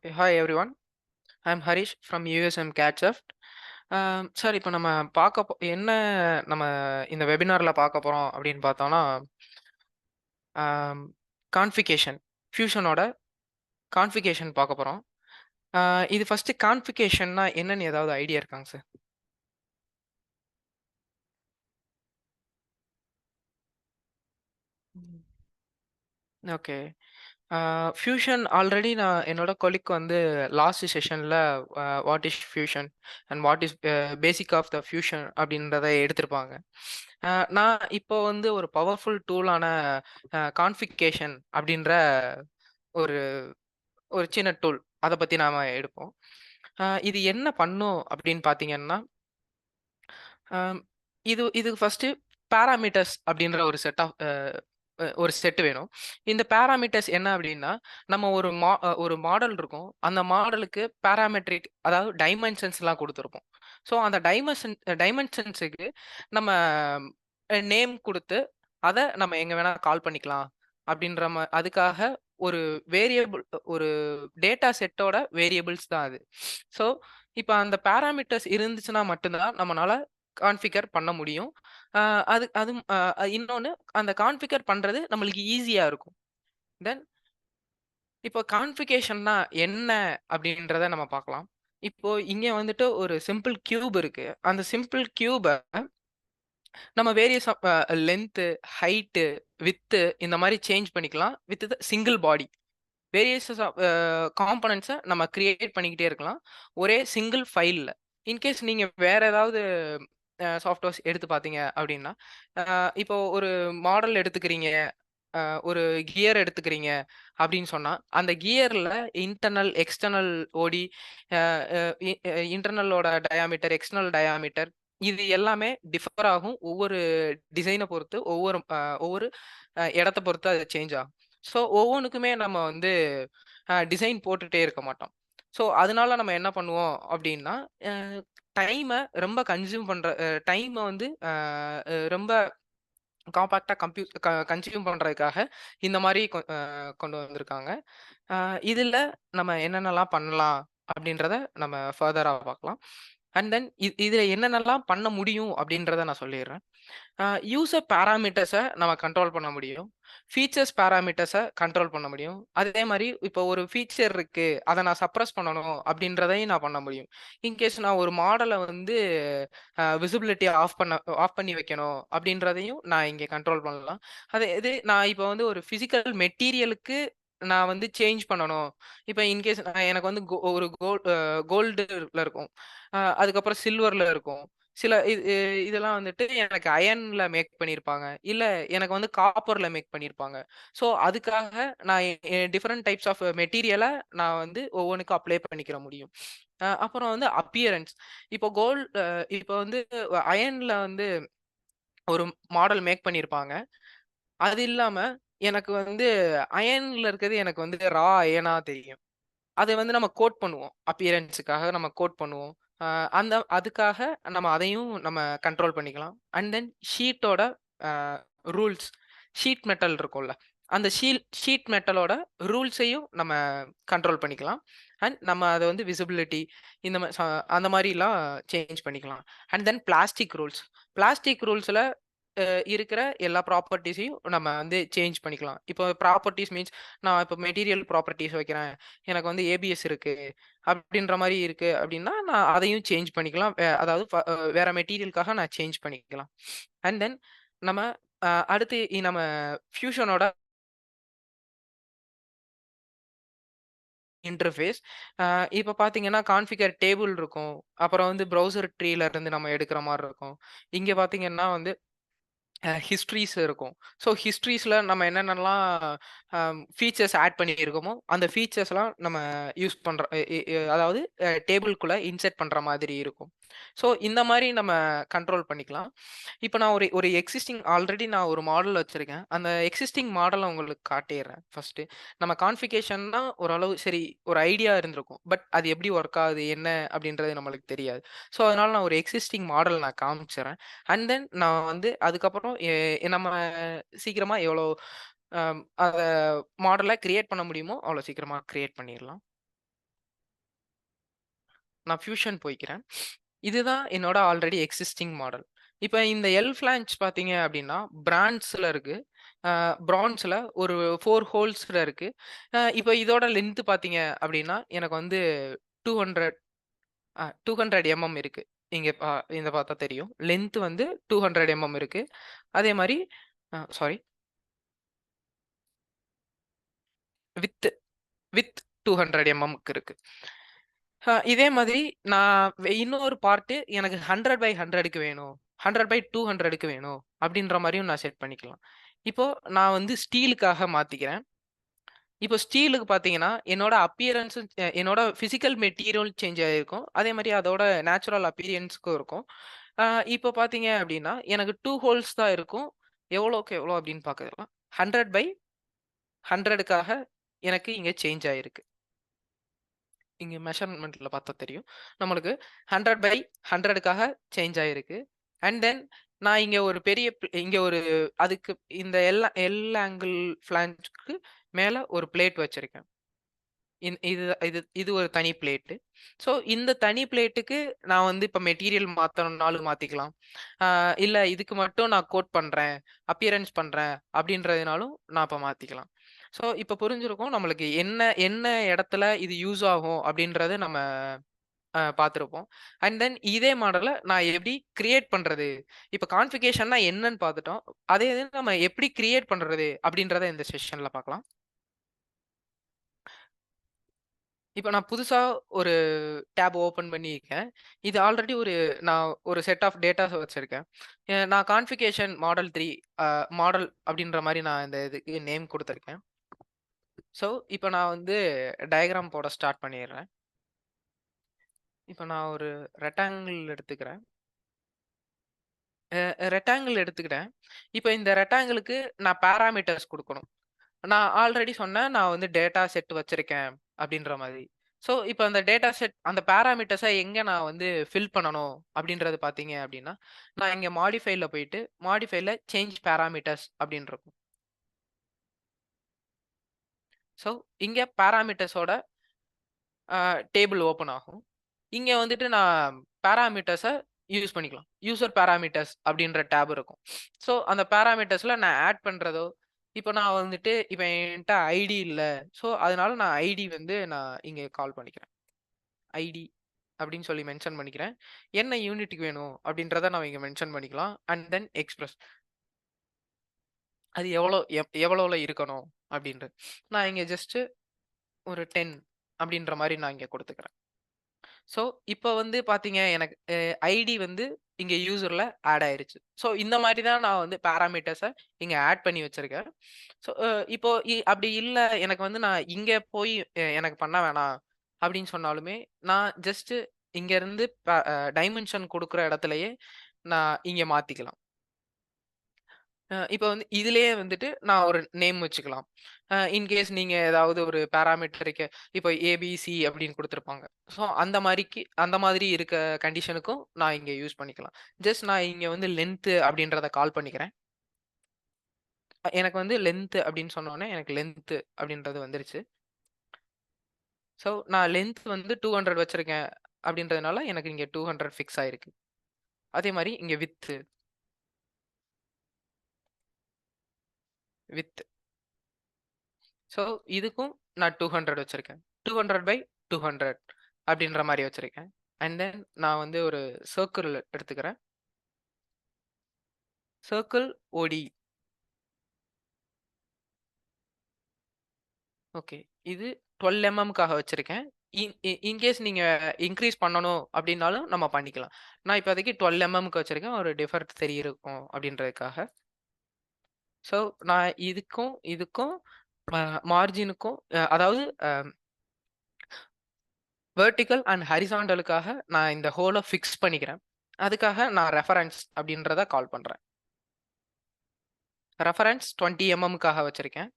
Hi everyone. I'm Harish from USM Catchsoft. Sir இப்போ நம்ம என்ன நம்ம இந்த வெபினார்ல பார்க்க போறோம் அப்படின்னு பார்த்தோம்னா, கான்ஃபிகேஷன் ஃபியூஷனோட கான்ஃபிகேஷன் பார்க்க போறோம். இது ஃபர்ஸ்ட் கான்ஃபிகேஷன்னா என்னன்னு ஏதாவது ஐடியா இருக்காங்க சார்? ஓகே. ஃபியூஷன் ஆல்ரெடி நான் என்னோட கொலிக் வந்து லாஸ்ட் செஷன்ல what is fusion and what is basic of the fusion அப்படின்றத எடுத்திருப்பாங்க. நான் இப்போ வந்து ஒரு பவர்ஃபுல் டூலான கான்ஃபிகேஷன் அப்படின்ற ஒரு ஒரு சின்ன டூல் அதை பத்தி நாம எடுப்போம். இது என்ன பண்ணும் அப்படின்னு பார்த்தீங்கன்னா, ஆம், இது ஃபர்ஸ்ட் பாராமீட்டர்ஸ் அப்படின்ற ஒரு செட் ஆஃப் ஒரு செட் வேணும். இந்த பாராமீட்டர்ஸ் என்ன அப்படின்னா, நம்ம ஒரு மாடல் இருக்கும். அந்த மாடலுக்கு பாராமெட்ரிக் அதாவது டைமென்ஷன்ஸ்லாம் குடுத்துருப்போம். ஸோ அந்த டைமென்ஷன்ஸுக்கு நம்ம நேம் குடுத்து, அத நம்ம எங்க வேணா கால் பண்ணிக்கலாம். அப்படின்ற அதுக்காக ஒரு வேரியபிள் ஒரு டேட்டா செட்டோட வேரியபிள்ஸ் தான் அது. ஸோ இப்ப அந்த பாராமீட்டர்ஸ் இருந்துச்சுன்னா மட்டும் தான் நம்மனால கான்ஃபிகர் பண்ண முடியும். அ அது அதுவும் இன்னொன்னு அந்த கான்ஃபிகர் பண்றது நம்மளுக்கு ஈஸியா இருக்கும். தென் இப்போ கான்ஃபிகேஷன்னா என்ன அப்படின்றத நம்ம பார்க்கலாம். இப்போ இங்க வந்துட்டு ஒரு சிம்பிள் கியூப் இருக்கு. அந்த சிம்பிள் கியூப நம்ம various of length, height, width இந்த மாரி சேஞ்ச் பண்ணிக்கலாம். With the single body. Various of காம்போனன்ட்ஸ நம்ம கிரியேட் பண்ணிக்கிட்டே இருக்கலாம். ஒரே சிங்கிள் ஃபைல்ல. இன்கேஸ் நீங்க வேற ஏதாவது சாஃப்ட்வேர்ஸ் எடுத்து பார்த்தீங்க அப்படின்னா, இப்போ ஒரு மாடல் எடுத்துக்கிறீங்க, ஒரு கியர் எடுத்துக்கிறீங்க அப்படின்னு சொன்னா, அந்த கியர்ல இன்டர்னல், எக்ஸ்டர்னல் ஓடி, அ அ இ இன்டர்னலோட டயாமீட்டர், எக்ஸ்டர்னல் டயாமீட்டர் இது எல்லாமே டிஃபர் ஆகும். ஒவ்வொரு டிசைன பொறுத்து, ஒவ்வொரு இடத்த பொறுத்து அது சேஞ்ச் ஆகும். ஸோ ஒவ்வொன்னுக்குமே நம்ம வந்து டிசைன் போட்டுட்டே இருக்க மாட்டோம். ஸோ அதனால நம்ம என்ன பண்ணுவோம் அப்படின்னா, அ டைம ரொம்ப கன்சியூம் பண்ற டைம வந்து ரொம்ப காம்பாக்ட்டா கன்சியூம் பண்றதுக்காக இந்த மாரி கொண்டு வந்திருக்காங்க. இதுல நம்ம என்னென்னலாம் பண்ணலாம் அப்படின்றத நம்ம ஃபர்தரா பார்க்கலாம். அண்ட் தென் இதுல என்னென்னலாம் பண்ண முடியும் அப்படின்றத நான் சொல்லிர்றேன். யூசர் பாராமீட்டர்ஸ நம்ம கண்ட்ரோல் பண்ண முடியும். ஃபீச்சர்ஸ் பாராமீட்டர்ஸ கண்ட்ரோல் பண்ண முடியும். அதே மாரி இப்போ ஒரு ஃபீச்சர் இருக்கு. அத நான் சப்ரஸ் பண்ணணும் அப்படின்றதையும் நான் பண்ண முடியும். இன்கேஸ் நான் ஒரு மாடல வந்து விசிபிலிட்டிய ஆஃப் பண்ணி வைக்கணும் அப்படின்றதையும் நான் இங்க கண்ட்ரோல் பண்ணலாம். நான் இப்போ வந்து ஒரு பிசிக்கல் மெட்டீரியலுக்கு நான் வந்து சேஞ்ச் பண்ணணும். இப்ப இன்கேஸ் எனக்கு வந்து ஒரு கோல்டுல இருக்கும். அதுக்கப்புறம் சில்வர்ல இருக்கும். சில இதெல்லாம் வந்துட்டு எனக்கு அயர்ன்ல மேக் பண்ணியிருப்பாங்க. இல்ல எனக்கு வந்து காப்பர்ல மேக் பண்ணியிருப்பாங்க. ஸோ அதுக்காக நான் டிஃபரெண்ட் டைப்ஸ் ஆஃப் மெட்டீரியல நான் வந்து ஒவ்வொன்னுக்கும் அப்ளை பண்ணிக்கிற முடியும். அப்புறம் வந்து அப்பியரன்ஸ். இப்போ இப்போ வந்து அயர்ன்ல வந்து ஒரு மாடல் மேக் பண்ணியிருப்பாங்க. அது இல்லாம எனக்கு வந்து அயர்ன்ல இருக்கிறது எனக்கு வந்து அயர்னா தெரியும். அத வந்து நம்ம கோட் பண்ணுவோம். அப்பியரன்ஸ்க்காக நம்ம கோட் பண்ணுவோம். அ அதுக்காக நம்ம அதையும் நம்ம கண்ட்ரோல் பண்ணிக்கலாம். அண்ட் தென் ஷீட்டோட அ ரூல்ஸ். ஷீட் மெட்டல் இருக்கும்ல. அந்த ஷீட் மெட்டலோட ரூல்ஸையும் நம்ம கண்ட்ரோல் பண்ணிக்கலாம். அண்ட் நம்ம அத வந்து விசிபிலிட்டி இந்த மா ச அந்த மாரிலாம் சேஞ்ச் பண்ணிக்கலாம். And then plastic rules. Plastic ரூல்ஸ்ல இருக்கிற எல்லா ப்ராப்பர்ட்டீஸையும் நம்ம வந்து சேஞ்ச் பண்ணிக்கலாம். இப்போ ப்ராப்பர்ட்டீஸ் மீன்ஸ் நான் இப்போ மெட்டீரியல் ப்ராப்பர்ட்டீஸ் வைக்கிறேன். எனக்கு வந்து ஏபிஎஸ் இருக்கு. அப்படின்ற மாரி இருக்கு அப்படின்னா, நான் அதையும் சேஞ்ச் பண்ணிக்கலாம். அதாவது வேற மெட்டீரியலுக்காக நான் சேஞ்ச் பண்ணிக்கலாம். அண்ட் தென் நம்ம அடுத்து நம்ம ஃபியூஷனோட இன்டர்ஃபேஸ். அ இப்ப பார்த்தீங்கன்னா, கான்ஃபிகர் டேபிள் இருக்கும். அப்புறம் வந்து ப்ரௌசர் ட்ரீல இருந்து நம்ம எடுக்கிற மாரி இருக்கும். இங்க பார்த்தீங்கன்னா வந்து ஹிஸ்ட்ரீஸ் இருக்கும். ஸோ ஹிஸ்ட்ரீஸ்ல நம்ம என்னென்னலாம் ஃபீச்சர்ஸ் ஆட் பண்ணியிருக்கோமோ, அந்த ஃபீச்சர்ஸ்லாம் நம்ம யூஸ் பண்ற எ எ எ அதாவது டேபிள்குள்ள இன்செர்ட் பண்ற மாதிரி இருக்கும். ஸோ இந்த மாரி நம்ம கண்ட்ரோல் பண்ணிக்கலாம். இப்ப நான் ஒரு ஒரு ஆல்ரெடி நான் ஒரு மாடல் வச்சிருக்கேன். அந்த எக்ஸிஸ்டிங் மாடல உங்களுக்கு காட்டிர்றேன் ஃபர்ஸ்ட்டு. நம்ம கான்ஃபிகேஷன்னா ஓரளவு சரி ஒரு ஐடியா இருந்திருக்கும். பட் அது எப்படி ஒர்க் ஆகுது, என்ன அப்படின்றது நம்மளுக்கு தெரியாது. ஸோ அதனால நான் ஒரு எக்ஸிஸ்டிங் மாடல் நான் காமிச்சுர்றேன். அண்ட் தென் நான் வந்து அதுக்கப்புறம் நம்ம சீக்கிரமா எவ்வளோ அத மாடல கிரியேட் பண்ண முடியுமோ, அவ்வளோ சீக்கிரமா கிரியேட் பண்ணிர்லாம். நான் ஃபியூஷன் போய்க்கிறேன். இதுதான் என்னோட ஆல்ரெடி எக்ஸிஸ்டிங் மாடல். இப்ப இந்த எல் ஃபிளான்ச் பார்த்தீங்க அப்படின்னா, பிரான்ஸ்ல இருக்கு. பிரான்ஸ்ல ஒரு 4 ஹோல்ஸ்ல இருக்கு. இப்ப இதோட லென்த் பார்த்தீங்க அப்படின்னா, எனக்கு வந்து 200 200 இருக்கு. இங்க இந்த பார்த்தா தெரியும். லென்த் வந்து 200 இருக்கு. அதே மாரி சாரி வித் வித் 200 க்கு இருக்கு. இதே மாதிரி நான் இன்னொரு பார்ட் எனக்கு 100/100க்கு வேணும். 100/200க்கு வேணும். அப்படின்ற மாரியும் நான் செட் பண்ணிக்கலாம். இப்போ நான் வந்து ஸ்டீலுக்காக மாத்திக்கிறேன். இப்போ ஸ்டீலுக்கு பார்த்தீங்கன்னா, என்னோட அப்பியரன்ஸும் என்னோட பிசிக்கல் மெட்டீரியல் சேஞ்ச் ஆயிருக்கும். அதே மாரி அதோட நேச்சுரல் அப்பியரன்ஸ்க்கும் இருக்கும். அ இப்போ பார்த்தீங்க அப்டின்னா, எனக்கு 2 ஹோல்ஸ் தான் இருக்கும். எவ்வளோக்கு எவ்வளோ அப்டின்னு பார்க்கலாம். 100/100க்காக எனக்கு இங்க சேஞ்ச் ஆயிருக்கு. இங்க மெஷர்மென்ட்ல பார்த்தா தெரியும். நம்மளுக்கு 100/100க்காக சேஞ்ச் ஆயிருக்கு. அண்ட் தென் நான் இங்க ஒரு பெரிய இங்க ஒரு அதுக்கு இந்த எல் ஆங்கிள் ஃபிளான்ஜ்க்கு மேல ஒரு பிளேட் வச்சிருக்கேன். இது இது இது ஒரு தனி பிளேட்டு. ஸோ இந்த தனி பிளேட்டுக்கு நான் வந்து இப்ப மெட்டீரியல் மாத்தணும்னாலும் மாத்திக்கலாம். ஆ இல்ல இதுக்கு மட்டும் நான் கோட் பண்றேன், அப்பியரன்ஸ் பண்றேன் அப்படின்றதுனாலும் நான் இப்ப மாத்திக்கலாம். ஸோ இப்ப புரிஞ்சிருக்கும் நம்மளுக்கு என்ன என்ன இடத்துல இது யூஸ் ஆகும் அப்படின்றத நம்ம பார்த்திருப்போம். அண்ட் தென் இதே மாடல நான் எப்படி கிரியேட் பண்றது? இப்ப கான்ஃபிகரேஷன்னா என்னன்னு பார்த்துட்டோம். அதே இது நம்ம எப்படி கிரியேட் பண்றது அப்படின்றத இந்த செஷன்ல பார்க்கலாம். இப்ப நான் புதுசா ஒரு டேப் ஓப்பன் பண்ணியிருக்கேன். இது ஆல்ரெடி நான் ஒரு செட் ஆஃப் டேட்டாஸ் வச்சிருக்கேன். நான் கான்ஃபிகரேஷன் மாடல் 3 அ மாடல் அப்படின்ற மாரி நான் இந்த இதுக்கு நேம் குடுத்துருக்கேன். ஸோ, இப்ப நான் வந்து டயகிராம் போட ஸ்டார்ட் பண்ணிர்றேன். இப்ப நான் ஒரு ரெக்டாங்கிள் எடுத்துக்கிறேன். ரெக்டாங்கிள் எடுத்துக்கிட்டேன். இப்ப இந்த ரெக்டாங்கிளுக்கு நான் பாராமீட்டர்ஸ் குடுக்கணும். நான் ஆல்ரெடி சொன்னேன். நான் வந்து டேட்டா செட் வச்சிருக்கேன் அப்படின்ற மாதிரி. ஸோ, இப்ப அந்த டேட்டா செட் அந்த பாராமீட்டர்ஸ எங்க நான் வந்து ஃபில் பண்ணணும் அப்படின்றது பார்த்தீங்க அப்படின்னா, நான் இங்க மாடிஃபைல போயிட்டு, மாடிஃபைல சேஞ்ச் பாராமீட்டர்ஸ் அப்படின்னு இருக்கும். ஸோ, இங்க பாராமீட்டர்ஸோட டேபிள் ஓப்பன் ஆகும். இங்க வந்துட்டு நான் பாராமீட்டர்ஸ யூஸ் பண்ணிக்கலாம். யூசர் பாராமீட்டர்ஸ் அப்படின்ற டேப் இருக்கும். ஸோ, அந்த பாராமீட்டர்ஸ்ல நான் ஆட் பண்றதோ, இப்ப நான் வந்துட்டு இப்ப என்ட்ட ஐடி இல்ல. ஸோ, அதனால நான் ஐடி வந்து நான் இங்க கால் பண்ணிக்கிறேன். ஐடி அப்படின்னு சொல்லி மென்ஷன் பண்ணிக்கிறேன். என்ன யூனிட்க்கு வேணும் அப்படின்றத நம்ம இங்க மென்ஷன் பண்ணிக்கலாம். And then express. அது எவ்வளோல இருக்கணும் அப்படின்றது. நான் இங்க ஜஸ்ட் ஒரு 10 அப்படின்ற மாரி நான் இங்க குடுத்துக்கிறேன். ஸோ, இப்ப வந்து பார்த்தீங்க எனக்கு ஐடி வந்து இங்க யூசர்ல ஆட் ஆயிருச்சு. ஸோ, இந்த மாரி தான் நான் வந்து பாராமீட்டர்ஸ இங்க ஆட் பண்ணி வச்சிருக்கேன். ஸோ, இப்போ அப்படி இல்ல எனக்கு வந்து நான் இங்க போய் எனக்கு பண்ண வேணாம் அப்படின்னு சொன்னாலுமே, நான் ஜஸ்ட் இங்க இருந்து டைமென்ஷன் குடுக்குற இடத்திலேயே நான் இங்க மாத்திக்கலாம். இப்ப வந்து இதிலேயே வந்துட்டு நான் ஒரு நேம் வச்சுக்கலாம். இன்கேஸ் நீங்க ஏதாவது ஒரு பாராமீட்டருக்கு இப்ப ஏபிசி அப்படின்னு குடுத்திருப்பாங்க. ஸோ அந்த மாதிரி இருக்க கண்டிஷனுக்கும் நான் இங்க யூஸ் பண்ணிக்கலாம். ஜஸ்ட் நான் இங்க வந்து லென்த் அப்படின்றத கால் பண்ணிக்கிறேன். எனக்கு வந்து லென்த் அப்படின்னு சொன்னோனே எனக்கு லென்த் அப்படின்றது வந்துருச்சு. ஸோ நான் லென்த் வந்து 200 வச்சிருக்கேன் அப்படின்றதுனால எனக்கு இங்க 200 ஃபிக்ஸ் ஆயிருக்கு. அதே மாரி இங்க வித் ஸோ, இதுக்கும் நான் 200 வச்சிருக்கேன். 200/200 அப்படின்ற மாரி வச்சிருக்கேன். அண்ட் தென் நான் வந்து ஒரு சர்க்கிள் எடுத்துக்கிறேன். சர்க்கிள் ஓடி. ஓகே. இது 12 க்காக வச்சிருக்கேன். இன்கேஸ் நீங்க இன்கிரீஸ் பண்ணணும் அப்படின்னாலும் நம்ம பண்ணிக்கலாம். நான் இப்போதைக்கு 12 க்கு வச்சிருக்கேன். ஒரு டிஃபரெண்ட் தெரியிருக்கும் அப்படின்றதுக்காக. ஸோ, நான் இதுக்கும் மார்ஜினுக்கும் அதாவது வெர்டிகல் அண்ட் ஹாரிசான்டலுக்காக நான் இந்த ஹோல ஃபிக்ஸ் பண்ணிக்கிறேன். அதுக்காக நான் ரெஃபரன்ஸ் அப்படின்றத கால் பண்றேன். ரெஃபரன்ஸ் 20 க்காக வச்சிருக்கேன்.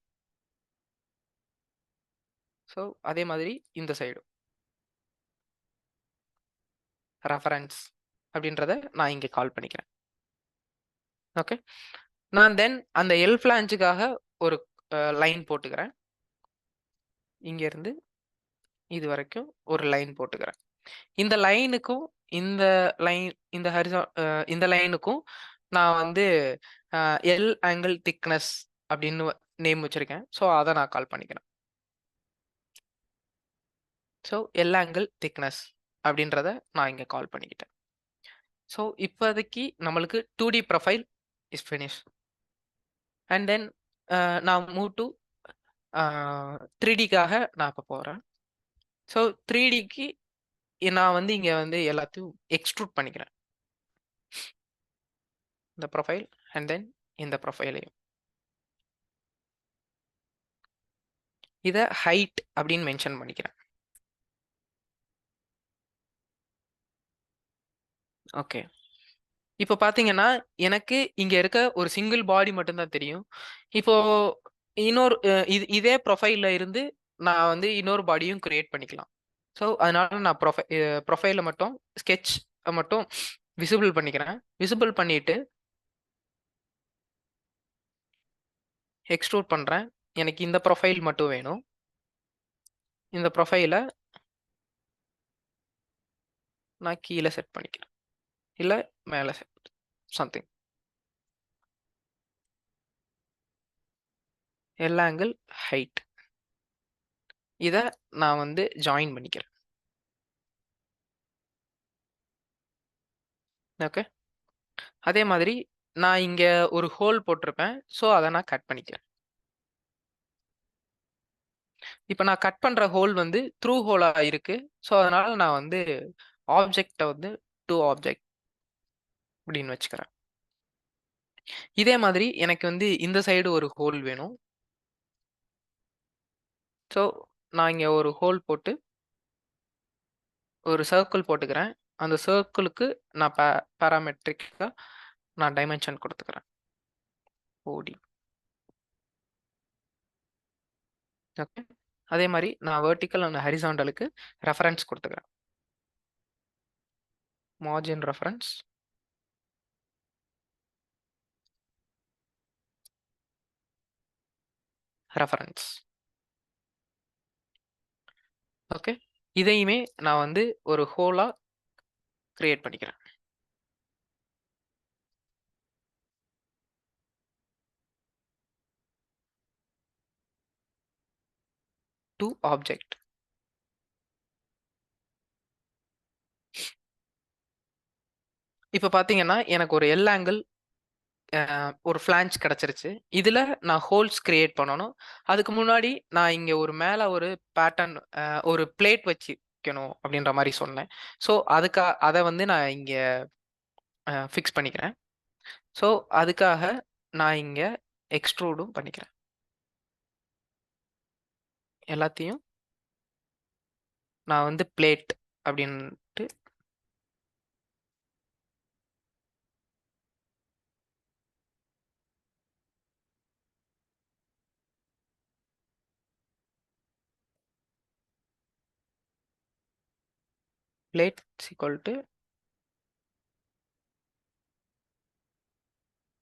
ஸோ, அதே மாதிரி இந்த சைடும் ரெஃபரன்ஸ் அப்படின்றத நான் இங்க கால் பண்ணிக்கிறேன். ஓகே. நான் தென் அந்த எல் ஃபிளான்ஜ்க்காக ஒரு லைன் போட்டுக்கிறேன். இங்க இருந்து இது வரைக்கும் ஒரு லைன் போட்டுக்கிறேன். இந்த லைனுக்கும் இந்த லைன் இந்த இந்த லைனுக்கும் நான் வந்து எல் ஆங்கிள் திக்னஸ் அப்படின்னு நேம் வச்சிருக்கேன். ஸோ அதை நான் கால் பண்ணிக்கிறேன். ஸோ எல் ஆங்கிள் திக்னஸ் அப்படின்றத நான் இங்கே கால் பண்ணிக்கிட்டேன். ஸோ இப்போதைக்கு நம்மளுக்கு 2D profile is finish. And then நான் மூவ் டு 3Dக்காக நான் இப்போ போகிறேன். ஸோ 3Dக்கு நான் வந்து இங்கே வந்து எல்லாத்தையும் எக்ஸ்ட்ரூட் பண்ணிக்கிறேன். இந்த ப்ரொஃபைல் அண்ட் தென் இந்த ப்ரொஃபைலையும் இதை ஹைட் அப்படின்னு மென்ஷன் பண்ணிக்கிறேன். ஓகே. இப்போ பார்த்தீங்கன்னா எனக்கு இங்கே இருக்க ஒரு சிங்கிள் பாடி மட்டும்தான் தெரியும். இப்போ இன்னொரு இதே ப்ரொஃபைலில் இருந்து நான் வந்து இன்னொரு பாடியும் கிரியேட் பண்ணிக்கலாம். ஸோ அதனால நான் ப்ரொஃபைலை மட்டும் ஸ்கெட்ச் மட்டும் விசிபிள் பண்ணிக்கிறேன். விசிபிள் பண்ணிட்டு எக்ஸ்ட்ரூட் பண்ணுறேன். எனக்கு இந்த ப்ரொஃபைல் மட்டும் வேணும். இந்த ப்ரொஃபைலை நான் கீழே செட் பண்ணிக்கிறேன், இல்லை மேலே set something. L angle height இதை நான் வந்து ஜாயின் பண்ணிக்கிறேன். ஓகே. அதே மாதிரி நான் இங்கே ஒரு ஹோல் போட்டிருப்பேன். ஸோ அதை நான் கட் பண்ணிக்கிறேன். இப்போ நான் கட் பண்ணுற ஹோல் வந்து த்ரூ ஹோலாக இருக்குது. ஸோ அதனால் நான் வந்து ஆப்ஜெக்டை வந்து டு ஆப்ஜெக்ட் அப்படின்னு வச்சுக்கிறேன். இதே மாதிரி எனக்கு வந்து இந்த சைடு ஒரு ஹோல் வேணும். ஸோ நான் இங்கே ஒரு ஹோல் போட்டு ஒரு சர்க்கிள் போட்டுக்கிறேன். அந்த சர்க்கிளுக்கு நான் பேராமெட்ரிக்காக நான் டைமென்ஷன் கொடுத்துக்கிறேன், ஓடி. ஓகே. அதே மாதிரி நான் வெர்டிக்கல் அண்ட் ஹரிசாண்டலுக்கு ரெஃபரன்ஸ் கொடுத்துக்கிறேன். Margin reference, reference. ஓகே. இதையுமே நான் வந்து ஒரு ஹோலா கிரியேட் பண்ணிக்கிறேன். To object. இப்போ பார்த்தீங்கன்னா எனக்கு ஒரு எல் ஆங்கிள் ஒரு ஃபிளான்ச் கிடச்சிருச்சு. இதில் நான் ஹோல்ஸ் கிரியேட் பண்ணணும். அதுக்கு முன்னாடி நான் இங்கே ஒரு மேலே ஒரு பேட்டர்ன் ஒரு பிளேட் வச்சுக்கணும் அப்படின்ற மாதிரி சொன்னேன். ஸோ அதை வந்து நான் இங்கே ஃபிக்ஸ் பண்ணிக்கிறேன். ஸோ அதுக்காக நான் இங்கே எக்ஸ்ட்ரூடும் பண்ணிக்கிறேன். எல்லாத்தையும் நான் வந்து பிளேட் அப்படின்ட்டு பிளேட் ஈக்குவல் டு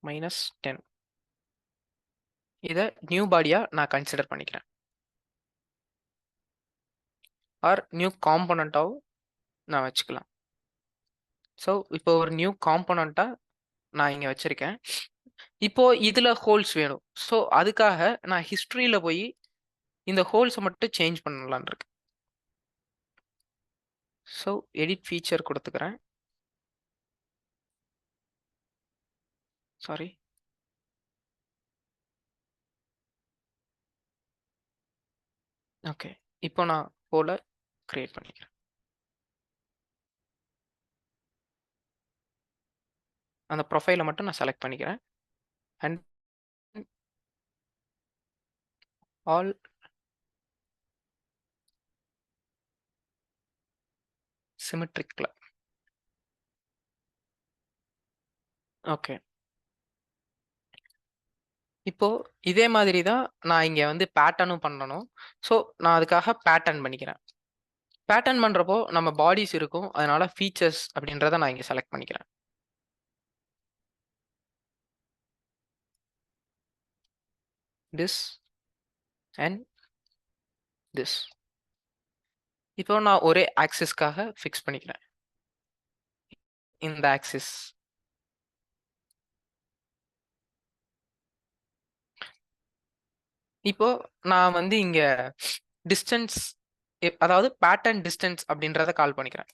-10. இதை நியூ பாடியாக நான் கன்சிடர் பண்ணிக்கிறேன். ஆர் நியூ காம்பனண்ட்டாகவும் நான் வச்சுக்கலாம். ஸோ இப்போ ஒரு நியூ காம்பனண்ட்டாக நான் இங்கே வச்சுருக்கேன். இப்போ இதில் ஹோல்ஸ் வேணும். ஸோ அதுக்காக நான் ஹிஸ்ட்ரியில் போய் இந்த ஹோல்ஸை மட்டும் சேஞ்ச் பண்ணலான்னு இருக்கு. ஸோ எடிட் ஃபீச்சர் கொடுத்துக்கிறேன். சாரி. ஓகே. இப்போ நான் ஹோலை கிரியேட் பண்ணிக்கிறேன். அந்த ப்ரொஃபைலை மட்டும் நான் செலக்ட் பண்ணிக்கிறேன். And all symmetrical. ஓகே. இப்போ இதே மாதிரி தான் நான் இங்கே வந்து பேட்டர்னும் பண்ணணும். ஸோ நான் அதுக்காக பேட்டர்ன் பண்ணிக்கிறேன். பேட்டர்ன் பண்ணுறப்போ நம்ம பாடிஸ் இருக்கும். அதனால ஃபீச்சர்ஸ் அப்படின்றத நான் இங்கே செலக்ட் பண்ணிக்கிறேன். this and this. இப்போ நான் ஒரே ஆக்சிஸ்க்காக ஃபிக்ஸ் பண்ணிக்கிறேன். இந்த ஆக்சிஸ். இப்போ நான் வந்து இங்க டிஸ்டன்ஸ் அதாவது பேட்டர்ன் டிஸ்டன்ஸ் அப்படின்றத கால் பண்ணிக்கிறேன்.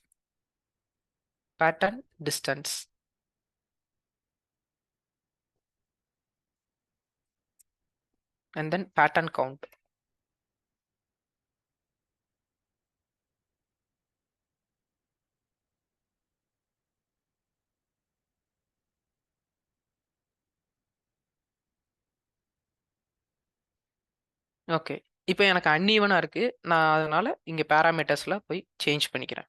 Pattern distance and then pattern count. Okay. இப்போ எனக்கு அன்ஈவனா இருக்கு. நான் அதனால இங்க பாராமீட்டர்ஸ்ல போய் சேஞ்ச் பண்ணிக்கிறேன்.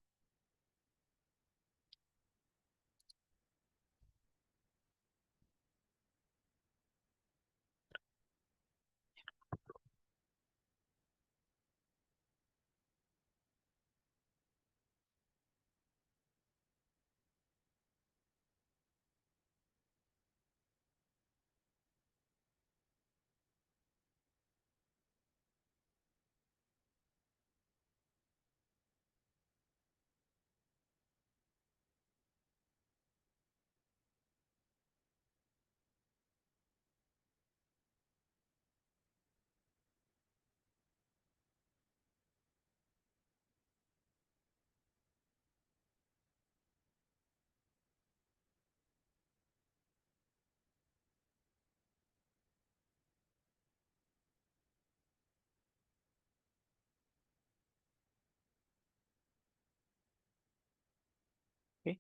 ஓகே.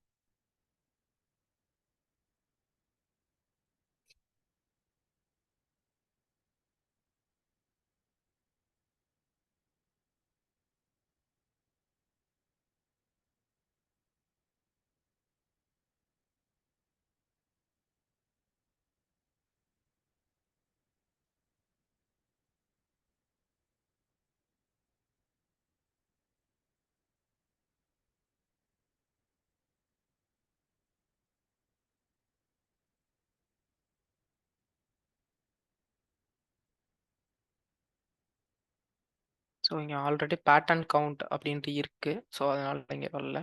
ஸோ இங்க ஆல்ரெடி பேட்டர்ன் கவுண்ட் அப்படின்ட்டு இருக்கு. ஸோ அதனால இங்க வரல.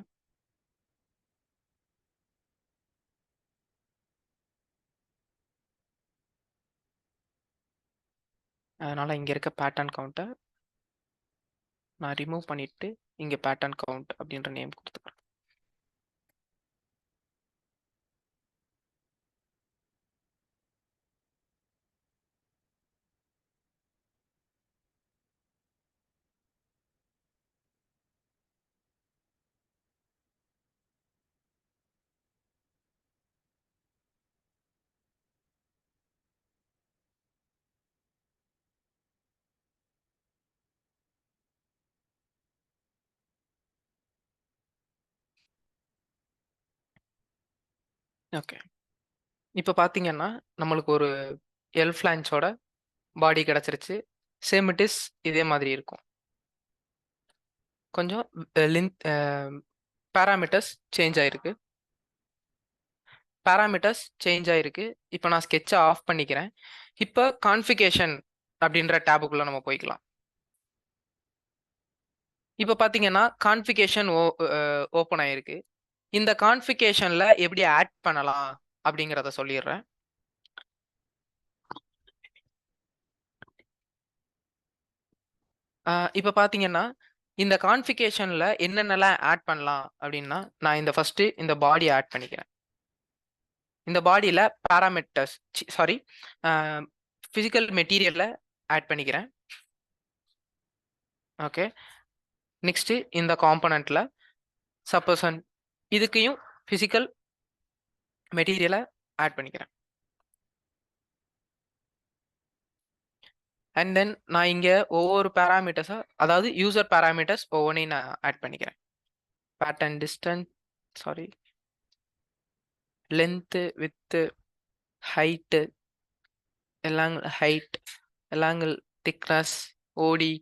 அதனால இங்க இருக்க பேட்டர்ன் கவுண்ட்டை நான் ரிமூவ் பண்ணிட்டு இங்க பேட்டர்ன் கவுண்ட் அப்படின்ற நேம் கொடுத்துக்கிறேன். ஓகே. இப்போ பார்த்தீங்கன்னா நம்மளுக்கு ஒரு எல் ஃபிளான்ச்சோட பாடி கிடைச்சிருச்சு. சேம் இட் இஸ் இதே மாதிரி இருக்கும். கொஞ்சம் லென்த் பாராமீட்டர்ஸ் சேஞ்ச் ஆயிருக்கு. பாராமீட்டர்ஸ் சேஞ்ச் ஆயிருக்கு. இப்போ நான் ஸ்கெட்சை ஆஃப் பண்ணிக்கிறேன். இப்போ கான்ஃபிகேஷன் அப்படின்ற டேபுக்குள்ள நம்ம போய்க்கலாம். இப்போ பார்த்தீங்கன்னா கான்ஃபிகேஷன் ஓப்பன் ஆயிருக்கு. இந்த கான்ஃபிகேஷன்ல எப்படி ஆட் பண்ணலாம் அப்படிங்கிறத சொல்லிடுறேன். இப்போ பார்த்தீங்கன்னா இந்த கான்ஃபிகேஷன்ல என்னென்னலாம் ஆட் பண்ணலாம் அப்படின்னா, நான் இந்த ஃபர்ஸ்ட் இந்த பாடி ஆட் பண்ணிக்கிறேன். இந்த பாடியில பாராமீட்டர்ஸ் சாரி பிசிக்கல் மெட்டீரியல்ல ஆட் பண்ணிக்கிறேன். ஓகே. நெக்ஸ்ட் இந்த காம்பனண்ட்ல சப்போஸ் இதுக்கையும் பிசிக்கல் மெட்டீரியலை ஆட் பண்ணிக்கிறேன். அண்ட் தென் நான் இங்க ஒவ்வொரு பேராமீட்டர்ஸா அதாவது யூசர் பேராமீட்டர்ஸ் ஒவ்வொன்றையும் நான் ஆட் பண்ணிக்கிறேன். Pattern distance sorry length width height height எலாங்கிள் திக்னஸ் ஓடி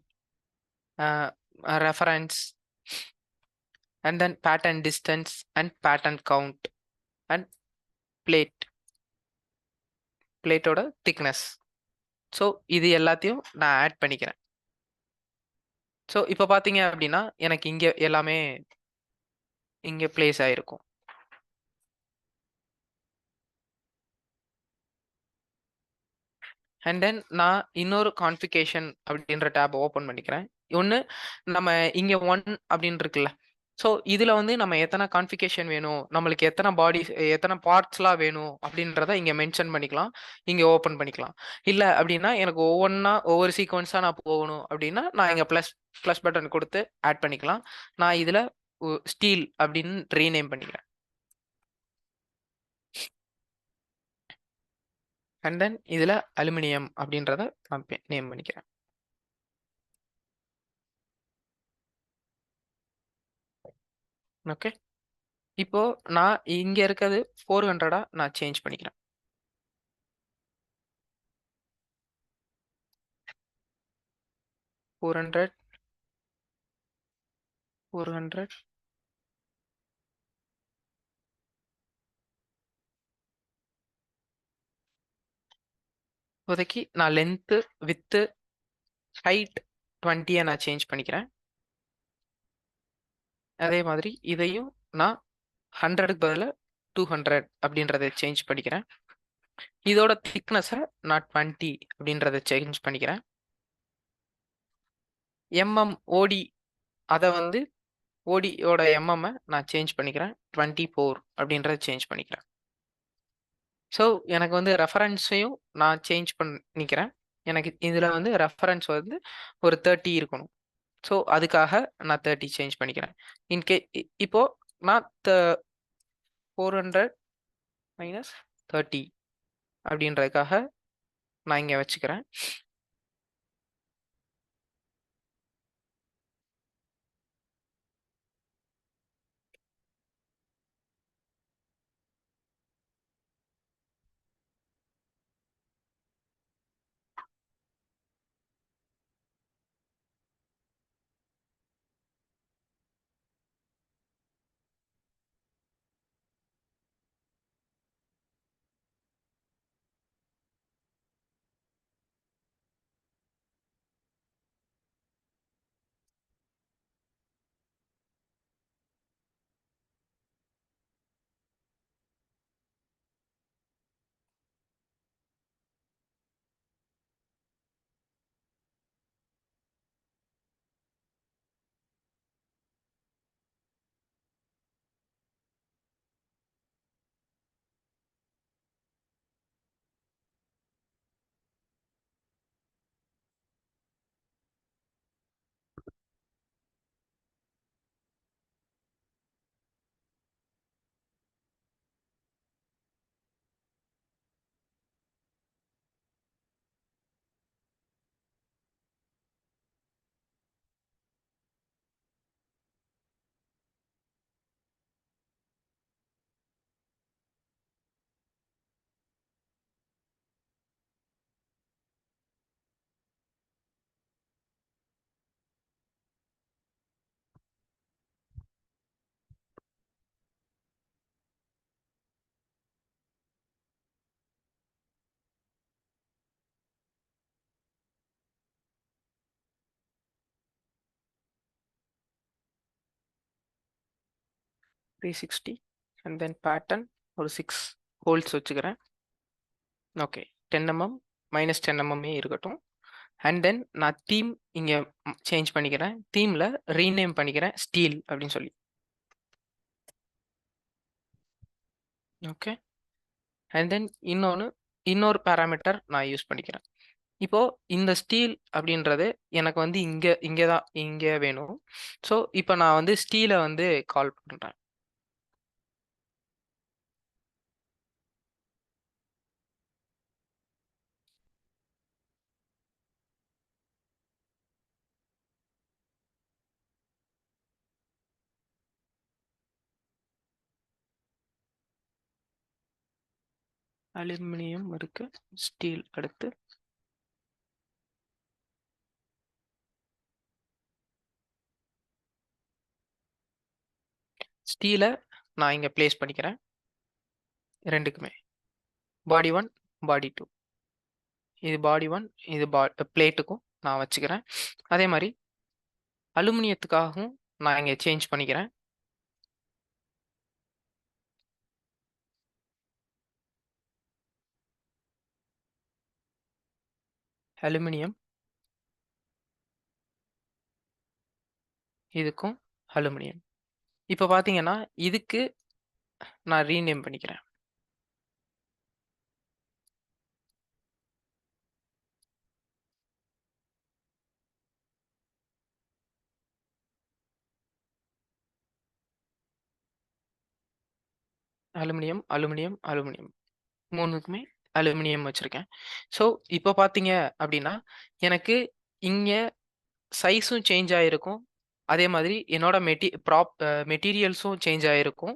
reference and then pattern distance and pattern count and பிளேட்டோட திக்னஸ். ஸோ இது எல்லாத்தையும் நான் ஆட் பண்ணிக்கிறேன். ஸோ இப்ப பார்த்தீங்க அப்படின்னா, எனக்கு இங்க எல்லாமே இங்க பிளேஸ் ஆயிருக்கும். அண்ட் தென் நான் இன்னொரு கான்ஃபிகேஷன் அப்படின்ற டேப் ஓப்பன் பண்ணிக்கிறேன். ஒண்ணு நம்ம இங்க 1 அப்படின்னு இருக்குல்ல. ஸோ இதுல வந்து நம்ம எத்தன கான்ஃபிகேஷன் வேணும், நம்மளுக்கு எத்தன பாடிஸ் எத்தன பார்ட்ஸ்லாம் வேணும் அப்படின்றத இங்க மென்ஷன் பண்ணிக்கலாம். இங்க ஓப்பன் பண்ணிக்கலாம். இல்ல அப்படின்னா எனக்கு ஒவ்வொன்னா ஒவ்வொரு சீக்வென்ஸா நான் போகணும் அப்படின்னா, நான் இங்க பிளஸ் பிளஸ் பட்டன் குடுத்து ஆட் பண்ணிக்கலாம். நான் இதுல ஸ்டீல் அப்படின்னு ரீநேம் பண்ணிக்கிறேன். அண்ட் தென் இதுல அலுமினியம் அப்படின்றத நான் நேம் பண்ணிக்கிறேன். ஓகே. இப்போ நான் இங்க இருக்கிறது 400 நான் சேஞ்ச் பண்ணிக்கிறேன். 400 400 இப்போதைக்கு நான் லென்த், விட்த், ஹைட் 20 நான் சேஞ்ச் பண்ணிக்கிறேன். அதே மாதிரி இதையும் நான் 100க்கு பதிலா 200 அப்படின்றத சேஞ்ச் பண்ணிக்கிறேன். இதோட திக்னஸை நான் 20 அப்படின்றத சேஞ்ச் பண்ணிக்கிறேன். ஓடி அதை வந்து ஓடியோட நான் சேஞ்ச் பண்ணிக்கிறேன். 24 அப்படின்றத சேஞ்ச் பண்ணிக்கிறேன். ஸோ எனக்கு வந்து ரெஃபரன்ஸையும் நான் சேஞ்ச் பண்ணிக்கிறேன். எனக்கு இதில் வந்து ரெஃபரன்ஸ் வந்து ஒரு 30 இருக்கணும். ஸோ அதுக்காக நான் 30 சேஞ்ச் பண்ணிக்கிறேன். இப்போ நான் 400 மைனஸ் 30 அப்படின்றதுக்காக நான் இங்கே வச்சுக்கிறேன். Three sixty and then pattern ஒரு 6 ஹோல்ஸ் வச்சுக்கிறேன். ஓகே. 10 மைனஸ் 10 இருக்கட்டும். அண்ட் தென் நான் தீம் இங்கே சேஞ்ச் பண்ணிக்கிறேன். தீமில் ரீநேம் பண்ணிக்கிறேன் ஸ்டீல் அப்படின்னு சொல்லி. ஓகே. அண்ட் தென் இன்னொரு பேராமீட்டர் நான் யூஸ் பண்ணிக்கிறேன். இப்போ இந்த ஸ்டீல் அப்படின்றது எனக்கு வந்து இங்கே வேணும். ஸோ இப்போ நான் வந்து ஸ்டீலை வந்து கால் பண்ணுறேன். அலுமினியம் இருக்கு, ஸ்டீல் அடுத்து ஸ்டீலை நான் இங்கே பிளேஸ் பண்ணிக்கிறேன். ரெண்டுக்குமே பாடி 1, பாடி 2. இது பாடி 1, இது பிளேட்டுக்கும் நான் வச்சுக்கிறேன். அதே மாதிரி அலுமினியத்துக்காகவும் நான் இங்கே சேஞ்ச் பண்ணிக்கிறேன். அலுமினியம், இதுக்கும் அலுமினியம். இப்போ பார்த்தீங்கன்னா, இதுக்கு நான் ரீநேம் பண்ணிக்கிறேன். Aluminium, aluminium, aluminium. 3க்குமே அலுமினியம் வச்சிருக்கேன். ஸோ, இப்போ பார்த்தீங்க அப்படின்னா, எனக்கு இங்க சைஸும் சேஞ்ச் ஆயிருக்கும். அதே மாதிரி என்னோட மெட்டீரியல்ஸும் சேஞ்ச் ஆயிருக்கும்.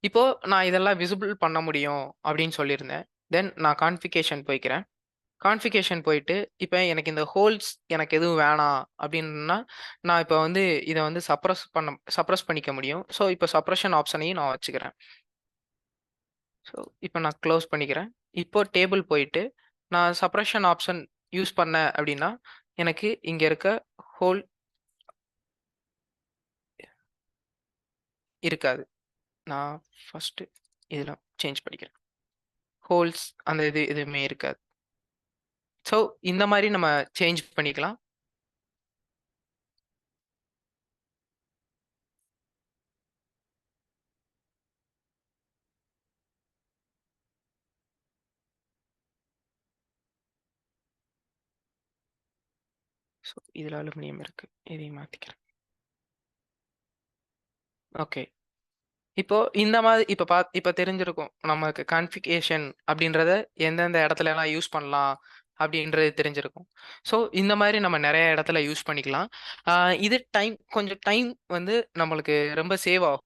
இப்போ நான் இதெல்லாம் விசிபிள் பண்ண முடியும் அப்படின்னு சொல்லியிருந்தேன். தென் நான் கான்ஃபிகரேஷன் போய்க்கிறேன். கான்ஃபிகரேஷன் போயிட்டு, இப்ப எனக்கு இந்த ஹோல்ஸ் எனக்கு எதுவும் வேணாம் அப்படின்னா, நான் இப்ப வந்து இத வந்து சப்ரஸ் பண்ணிக்க முடியும். ஸோ, இப்ப சப்ரஷன் ஆப்ஷனையும் நான் வச்சுக்கிறேன். ஸோ, இப்ப நான் க்ளோஸ் பண்ணிக்கிறேன். இப்போ டேபிள் போயிட்டு, நான் சப்ரஷன் ஆப்ஷன் யூஸ் பண்ணேன் அப்படின்னா, எனக்கு இங்க இருக்க ஹோல் இருக்காது. நான் ஃபர்ஸ்ட்டு இதுல சேஞ்ச் பண்ணிக்கிறேன். ஹோல்ஸ் அந்த இது எதுவுமே இருக்காது. ஸோ, இந்த மாரி நம்ம சேஞ்ச் பண்ணிக்கலாம். ஸோ, இதுல அலுமினியம் இருக்கு. இதையும் மாத்திக்கிறேன். ஓகே. இப்போ இந்த மாதிரி இப்ப தெரிஞ்சிருக்கும். நமக்கு கான்ஃபிகரேஷன் அப்படின்றத எந்தெந்த இடத்துலலாம் யூஸ் பண்ணலாம் அப்படின்றது தெரிஞ்சிருக்கும். ஸோ, இந்த மாரி நம்ம நெறைய இடத்துல யூஸ் பண்ணிக்கலாம். ஆ இது கொஞ்சம் டைம் வந்து நம்மளுக்கு ரொம்ப சேவ் ஆகும்.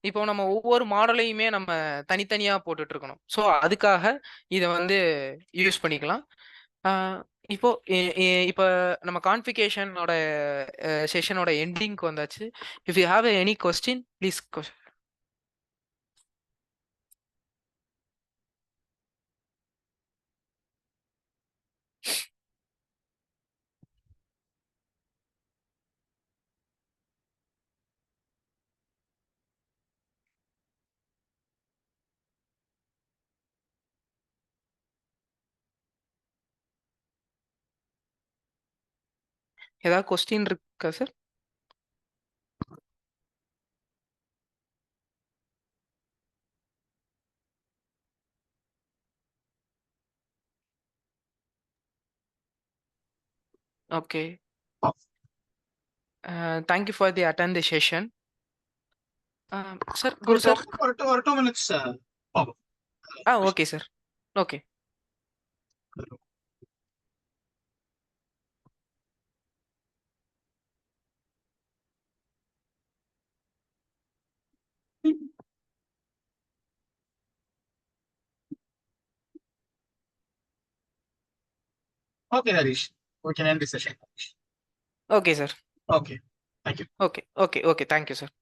இப்போ நம்ம ஒவ்வொரு மாடலையுமே நம்ம தனித்தனியா போட்டுட்டு இருக்கணும். ஸோ, அதுக்காக இத வந்து யூஸ் பண்ணிக்கலாம். ஆ இப்போ இப்ப நம்ம கான்ஃபிகரேஷனோட செஷனோட எண்டிங்க்கு வந்தாச்சு. If you have any question please ஏதாவது கொஸ்டின் இருக்கா sir? Okay. Thank you for the attend the session. Sir Guru sir. ஒரு 2 minutes ஆகும். Okay sir. Okay. Okay, Harish. We can end the session. Okay sir. Okay. Thank you. Okay. Okay. Okay. Thank you sir.